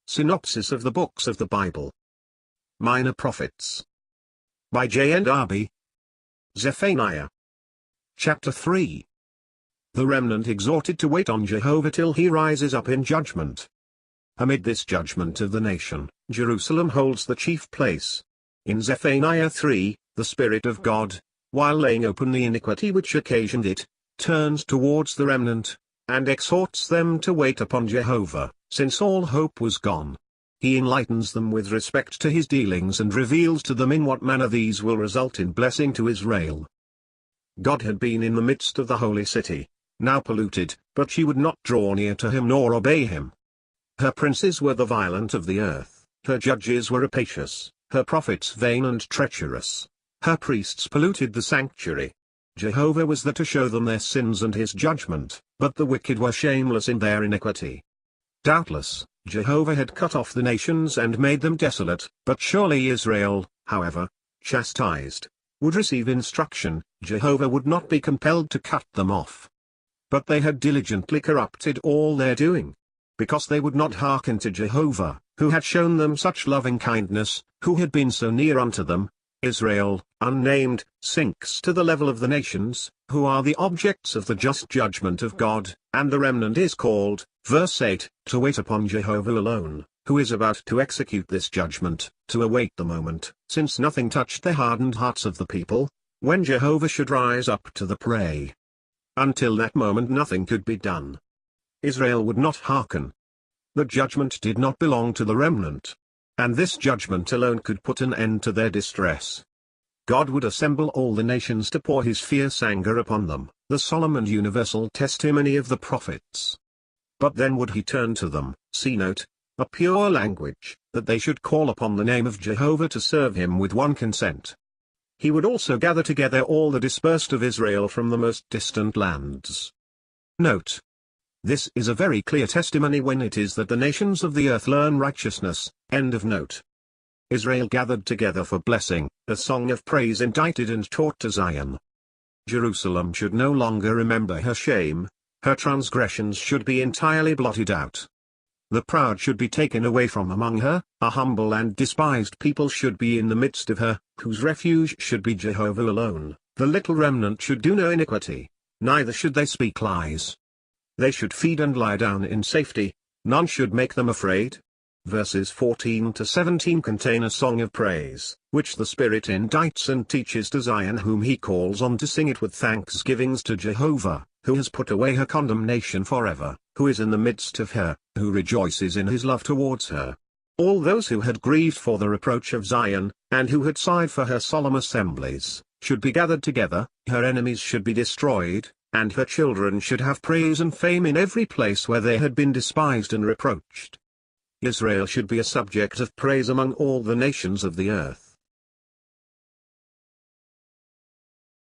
Synopsis of the Books of the Bible. Minor Prophets. By J.N. Darby. Zephaniah. Chapter 3. The remnant exhorted to wait on Jehovah till he rises up in judgment. Amid this judgment of the nation, Jerusalem holds the chief place. In Zephaniah 3, the Spirit of God, while laying open the iniquity which occasioned it, turns towards the remnant, and exhorts them to wait upon Jehovah, since all hope was gone. He enlightens them with respect to his dealings and reveals to them in what manner these will result in blessing to Israel. God had been in the midst of the holy city, now polluted, but she would not draw near to him nor obey him. Her princes were the violent of the earth, her judges were rapacious, her prophets vain and treacherous, her priests polluted the sanctuary. Jehovah was there to show them their sins and his judgment, but the wicked were shameless in their iniquity. Doubtless, Jehovah had cut off the nations and made them desolate, but surely Israel, however chastised, would receive instruction. Jehovah would not be compelled to cut them off. But they had diligently corrupted all their doing. Because they would not hearken to Jehovah, who had shown them such loving kindness, who had been so near unto them, Israel, unnamed, sinks to the level of the nations, who are the objects of the just judgment of God, and the remnant is called, verse 8, to wait upon Jehovah alone, who is about to execute this judgment, to await the moment, since nothing touched the hardened hearts of the people, when Jehovah should rise up to the prey. Until that moment nothing could be done. Israel would not hearken. The judgment did not belong to the remnant. And this judgment alone could put an end to their distress. God would assemble all the nations to pour his fierce anger upon them, the solemn and universal testimony of the prophets. But then would he turn to them, see note, a pure language, that they should call upon the name of Jehovah to serve him with one consent. He would also gather together all the dispersed of Israel from the most distant lands. Note. This is a very clear testimony when it is that the nations of the earth learn righteousness. End of note. Israel gathered together for blessing, a song of praise indited and taught to Zion. Jerusalem should no longer remember her shame, her transgressions should be entirely blotted out. The proud should be taken away from among her, a humble and despised people should be in the midst of her, whose refuge should be Jehovah alone. The little remnant should do no iniquity, neither should they speak lies. They should feed and lie down in safety, none should make them afraid. Verses 14 to 17 contain a song of praise, which the Spirit indites and teaches to Zion, whom he calls on to sing it with thanksgivings to Jehovah, who has put away her condemnation forever, who is in the midst of her, who rejoices in his love towards her. All those who had grieved for the reproach of Zion, and who had sighed for her solemn assemblies, should be gathered together, her enemies should be destroyed, and her children should have praise and fame in every place where they had been despised and reproached. Israel should be a subject of praise among all the nations of the earth.